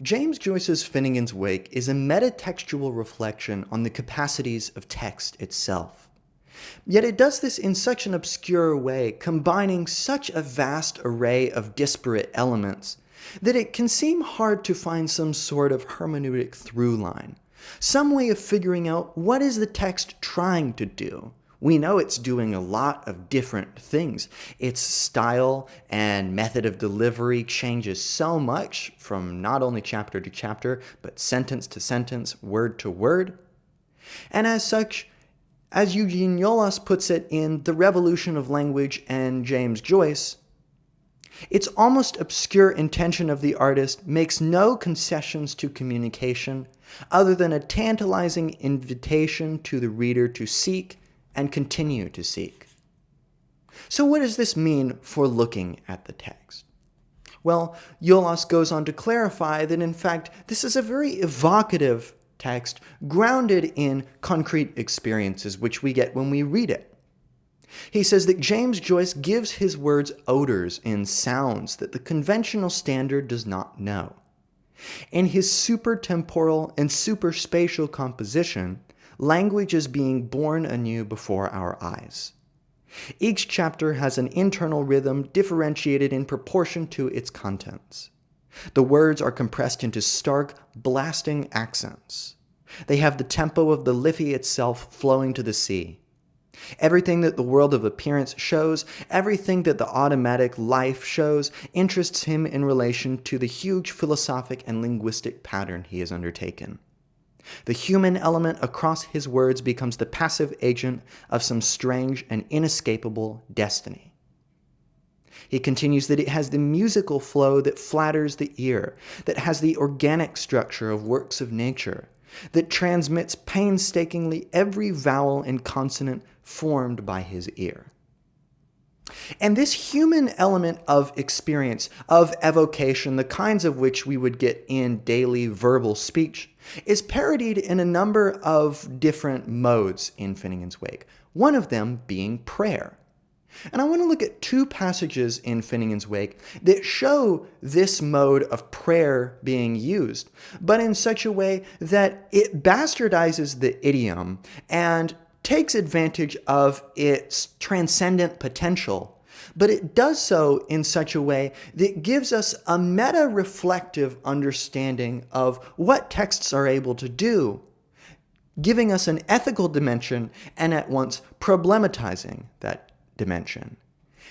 James Joyce's Finnegans Wake is a metatextual reflection on the capacities of text itself. Yet it does this in such an obscure way, combining such a vast array of disparate elements, that it can seem hard to find some sort of hermeneutic through line, some way of figuring out what is the text trying to do. We know it's doing a lot of different things. Its style and method of delivery changes so much from not only chapter to chapter, but sentence to sentence, word to word. And as such, as Eugene Yolas puts it in The Revolution of Language and James Joyce, its almost obscure intention of the artist makes no concessions to communication other than a tantalizing invitation to the reader to seek and continue to seek. So what does this mean for looking at the text? Well, Yolas goes on to clarify that in fact this is a very evocative text grounded in concrete experiences which we get when we read it. He says that James Joyce gives his words odors and sounds that the conventional standard does not know. In his supertemporal and superspatial composition, language is being born anew before our eyes. Each chapter has an internal rhythm differentiated in proportion to its contents. The words are compressed into stark, blasting accents. They have the tempo of the Liffey itself flowing to the sea. Everything that the world of appearance shows, everything that the automatic life shows, interests him in relation to the huge philosophic and linguistic pattern he has undertaken. The human element across his words becomes the passive agent of some strange and inescapable destiny. He continues that it has the musical flow that flatters the ear, that has the organic structure of works of nature, that transmits painstakingly every vowel and consonant formed by his ear. And this human element of experience, of evocation, the kinds of which we would get in daily verbal speech, is parodied in a number of different modes in Finnegans Wake, one of them being prayer. And I want to look at two passages in Finnegans Wake that show this mode of prayer being used, but in such a way that it bastardizes the idiom and takes advantage of its transcendent potential, but it does so in such a way that gives us a meta-reflective understanding of what texts are able to do, giving us an ethical dimension and at once problematizing that dimension.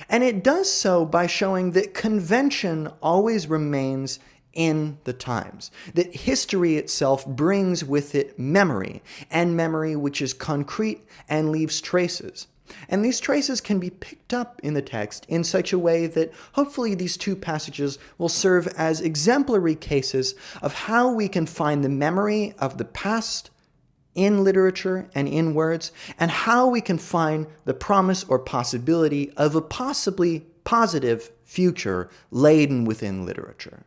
And it does so by showing that convention always remains in the times, that history itself brings with it memory, and memory which is concrete and leaves traces. And these traces can be picked up in the text in such a way that hopefully these two passages will serve as exemplary cases of how we can find the memory of the past in literature and in words, and how we can find the promise or possibility of a possibly positive future laden within literature.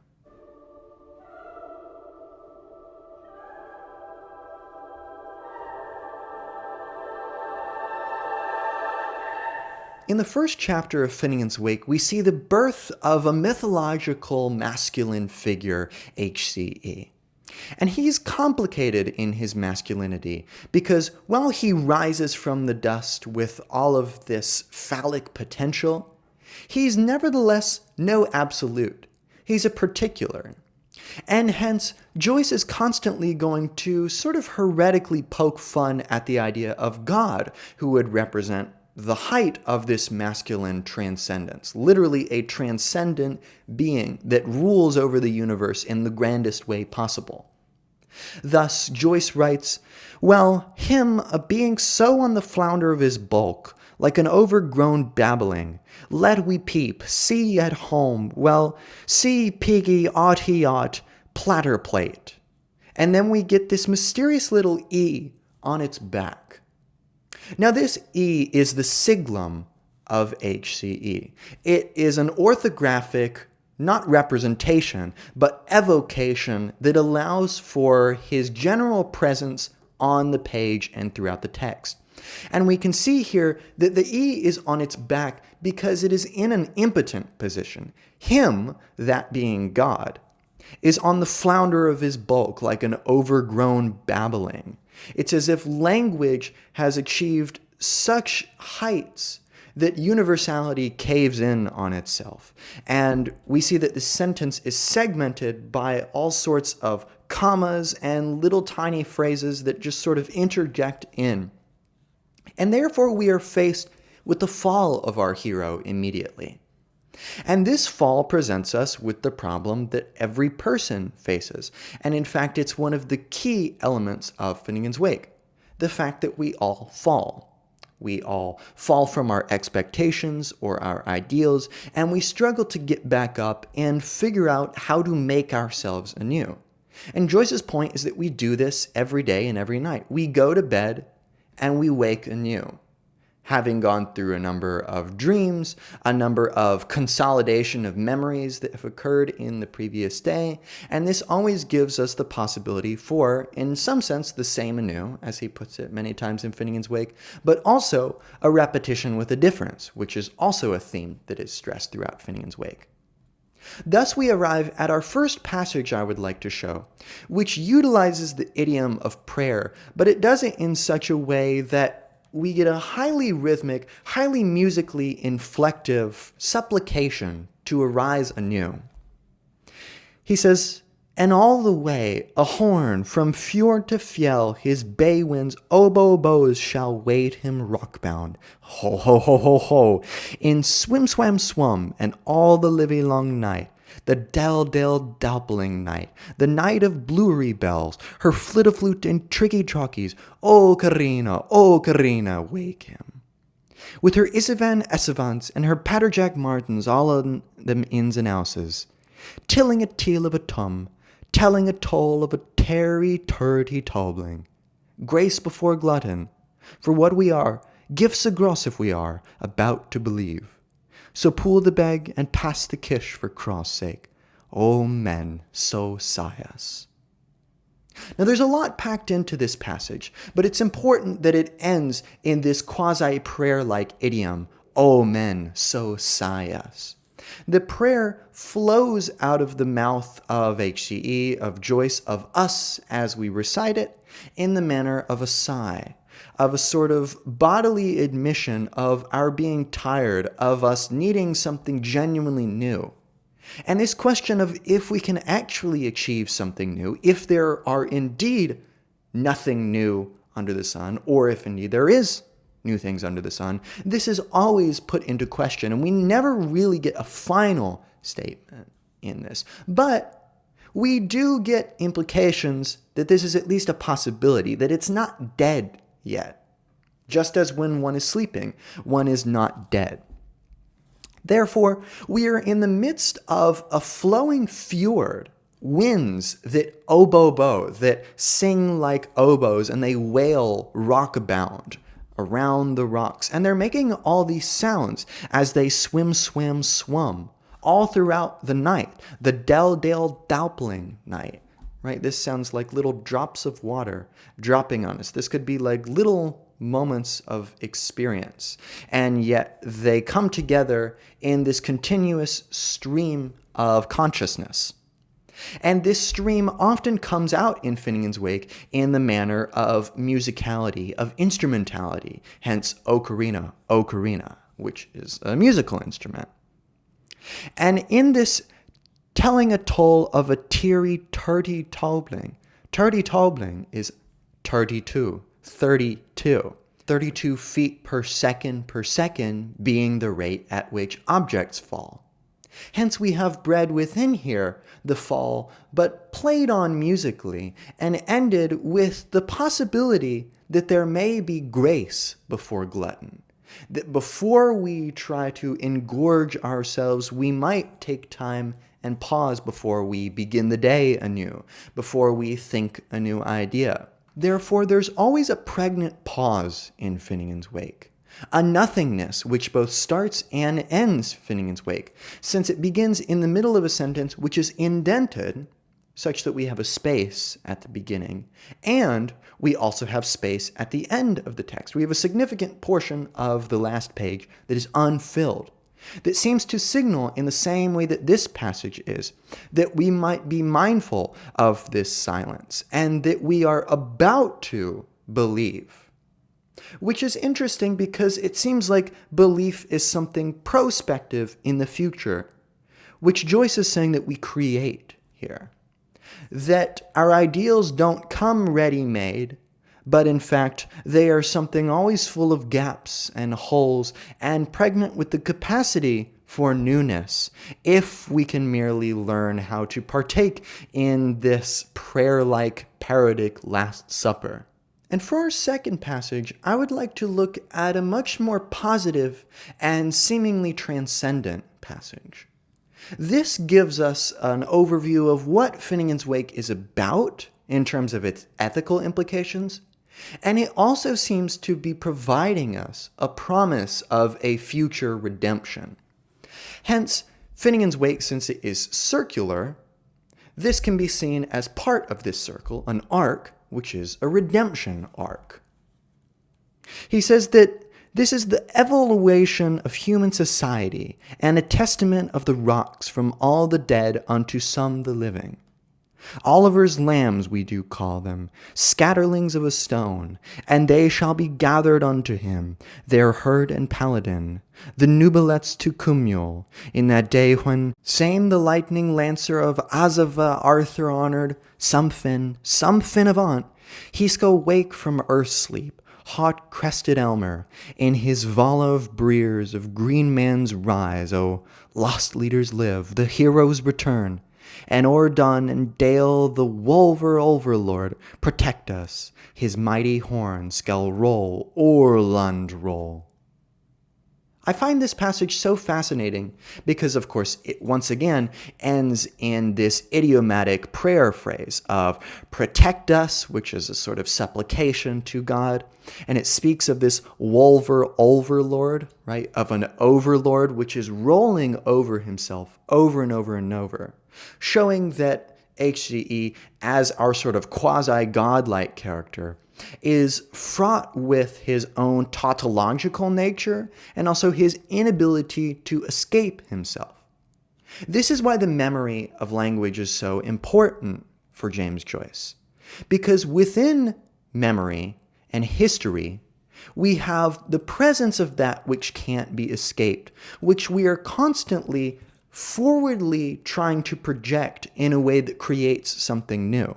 In the first chapter of Finnegans Wake, we see the birth of a mythological masculine figure, HCE. And he's complicated in his masculinity because while he rises from the dust with all of this phallic potential, he's nevertheless no absolute. He's a particular. And hence, Joyce is constantly going to sort of heretically poke fun at the idea of God, who would represent the height of this masculine transcendence, literally a transcendent being that rules over the universe in the grandest way possible. Thus, Joyce writes, "Well, him, a being so on the flounder of his bulk, like an overgrown babbling, let we peep, see at home, well, see piggy ought he ought, platter plate." And then we get this mysterious little E on its back. Now this E is the siglum of HCE. It is an orthographic, not representation, but evocation that allows for his general presence on the page and throughout the text. And we can see here that the E is on its back because it is in an impotent position. Him, that being God, is on the flounder of his bulk like an overgrown babbling. It's as if language has achieved such heights that universality caves in on itself. And we see that this sentence is segmented by all sorts of commas and little tiny phrases that just sort of interject in. And therefore we are faced with the fall of our hero immediately. And this fall presents us with the problem that every person faces. And in fact, it's one of the key elements of Finnegans Wake, the fact that we all fall. We all fall from our expectations or our ideals, and we struggle to get back up and figure out how to make ourselves anew. And Joyce's point is that we do this every day and every night. We go to bed and we wake anew, having gone through a number of dreams, a number of consolidation of memories that have occurred in the previous day, and this always gives us the possibility for, in some sense, the same anew, as he puts it many times in Finnegans Wake, but also a repetition with a difference, which is also a theme that is stressed throughout Finnegans Wake. Thus we arrive at our first passage I would like to show, which utilizes the idiom of prayer, but it does it in such a way that we get a highly rhythmic, highly musically inflective supplication to arise anew. He says, "And all the way, a horn from fjord to fjell, his bay winds oboe bows shall wait him rockbound. Ho, ho, ho, ho, ho, in swim, swam, swum, and all the living long night. The dell dappling night, the night of bluery bells, her flute and tricky trockies, O Carina, wake him. With her Issavan and her Patterjack Martins, all on them ins and ouses, tilling a teel of a tum, telling a toll of a turty tobling. Grace before glutton, for what we are, gifts a gross if we are, about to believe. So pull the beg and pass the kish for cross sake. O men, so sigh us." Now there's a lot packed into this passage, but it's important that it ends in this quasi-prayer-like idiom, O men, so sigh us. The prayer flows out of the mouth of HCE, of Joyce, of us as we recite it, in the manner of a sigh, of a sort of bodily admission of our being tired, of us needing something genuinely new. And this question of if we can actually achieve something new, if there are indeed nothing new under the sun, or if indeed there is new things under the sun, this is always put into question, and we never really get a final statement in this. But we do get implications that this is at least a possibility, that it's not dead yet. Just as when one is sleeping, one is not dead. Therefore, we are in the midst of a flowing fjord, winds that oboe, that sing like oboes, and they wail rock-bound around the rocks. And they're making all these sounds as they swim, swam, swum, all throughout the night, the dell dappling night. Right? This sounds like little drops of water dropping on us. This could be like little moments of experience. And yet they come together in this continuous stream of consciousness. And this stream often comes out in Finnegans Wake in the manner of musicality, of instrumentality, hence ocarina, which is a musical instrument. And in this telling a toll of a turty tobling is 32. 32 feet per second being the rate at which objects fall. Hence we have bred within here the fall, but played on musically and ended with the possibility that there may be grace before glutton. That before we try to engorge ourselves, we might take time and pause before we begin the day anew, before we think a new idea. Therefore, there's always a pregnant pause in Finnegans Wake, a nothingness which both starts and ends Finnegans Wake, since it begins in the middle of a sentence which is indented such that we have a space at the beginning, and we also have space at the end of the text. We have a significant portion of the last page that is unfilled. that seems to signal in the same way that this passage is, that we might be mindful of this silence and that we are about to believe. Which is interesting because it seems like belief is something prospective in the future, which Joyce is saying that we create here. That our ideals don't come ready-made, but in fact, they are something always full of gaps and holes and pregnant with the capacity for newness, if we can merely learn how to partake in this prayer-like parodic Last Supper. And for our second passage, I would like to look at a much more positive and seemingly transcendent passage. This gives us an overview of what Finnegans Wake is about in terms of its ethical implications, and it also seems to be providing us a promise of a future redemption. Hence, Finnegans Wake, since it is circular, this can be seen as part of this circle, an arc, which is a redemption arc. He says that this is the evaluation of human society and a testament of the rocks from all the dead unto some the living. Oliver's lambs we do call them, scatterlings of a stone, and they shall be gathered unto him, their herd and paladin, the nubilets to Cumule, in that day when same the lightning lancer of Azava Arthur honored, some fin avant, he's go wake from earth's sleep, hot-crested Elmer, in his vala of breers of green man's rise, O lost leaders live, the heroes return, and o'er Dun and Dale the Wolver Overlord protect us, his mighty horn shall roll o'er Lund roll. I find this passage so fascinating because, of course, it once again ends in this idiomatic prayer phrase of protect us, which is a sort of supplication to God, and it speaks of this Wolver Overlord, right, of an overlord which is rolling over himself over and over and over, showing that HCE, as our sort of quasi-godlike character, is fraught with his own tautological nature and also his inability to escape himself. This is why the memory of language is so important for James Joyce, because within memory and history, we have the presence of that which can't be escaped, which we are constantly forwardly trying to project in a way that creates something new.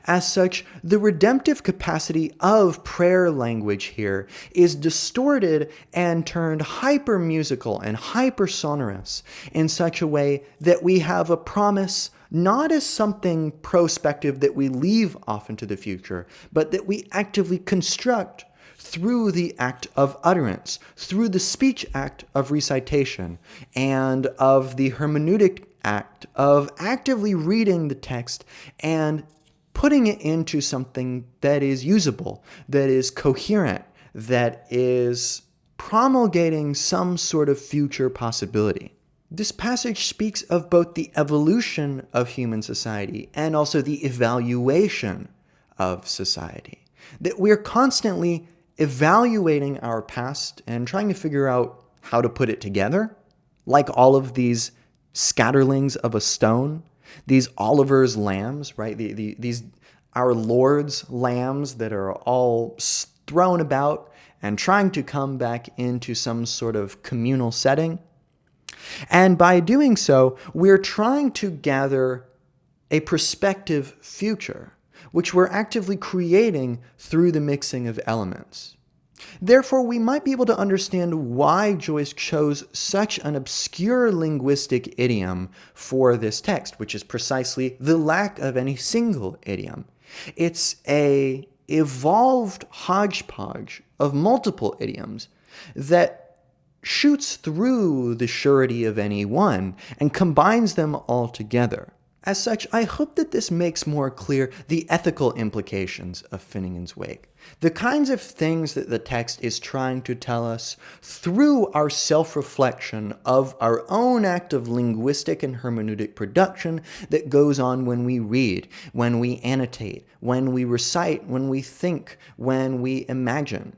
As such, the redemptive capacity of prayer language here is distorted and turned hyper-musical and hyper-sonorous in such a way that we have a promise not as something prospective that we leave off into the future, but that we actively construct through the act of utterance, through the speech act of recitation, and of the hermeneutic act of actively reading the text and putting it into something that is usable, that is coherent, that is promulgating some sort of future possibility. This passage speaks of both the evolution of human society and also the evaluation of society. That we're constantly evaluating our past and trying to figure out how to put it together, like all of these scatterlings of a stone, these Oliver's lambs, right? These our Lord's lambs that are all thrown about and trying to come back into some sort of communal setting. And by doing so, we're trying to gather a prospective future, which we're actively creating through the mixing of elements. Therefore, we might be able to understand why Joyce chose such an obscure linguistic idiom for this text, which is precisely the lack of any single idiom. It's an evolved hodgepodge of multiple idioms that shoots through the surety of any one and combines them all together. As such, I hope that this makes more clear the ethical implications of Finnegans Wake, the kinds of things that the text is trying to tell us through our self-reflection of our own act of linguistic and hermeneutic production that goes on when we read, when we annotate, when we recite, when we think, when we imagine.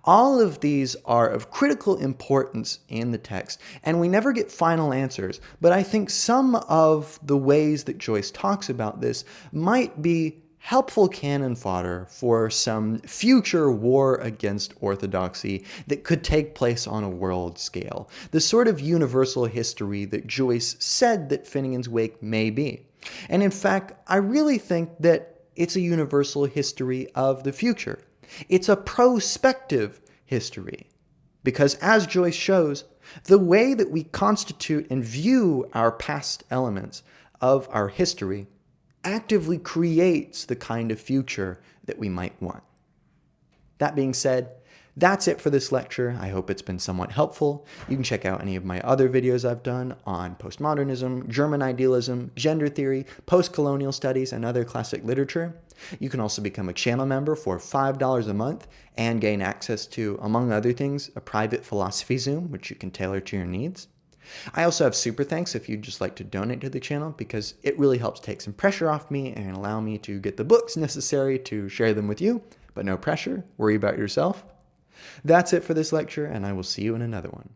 All of these are of critical importance in the text, and we never get final answers, but I think some of the ways that Joyce talks about this might be helpful cannon fodder for some future war against orthodoxy that could take place on a world scale, the sort of universal history that Joyce said that Finnegans Wake may be. And in fact, I really think that it's a universal history of the future. It's a prospective history. Because as Joyce shows, the way that we constitute and view our past elements of our history actively creates the kind of future that we might want. That being said, that's it for this lecture. I hope it's been somewhat helpful. You can check out any of my other videos I've done on postmodernism, German idealism, gender theory, post-colonial studies, and other classic literature. You can also become a channel member for $5 a month and gain access to, among other things, a private philosophy Zoom, which you can tailor to your needs. I also have super thanks if you'd just like to donate to the channel, because it really helps take some pressure off me and allow me to get the books necessary to share them with you. But no pressure, worry about yourself. That's it for this lecture, and I will see you in another one.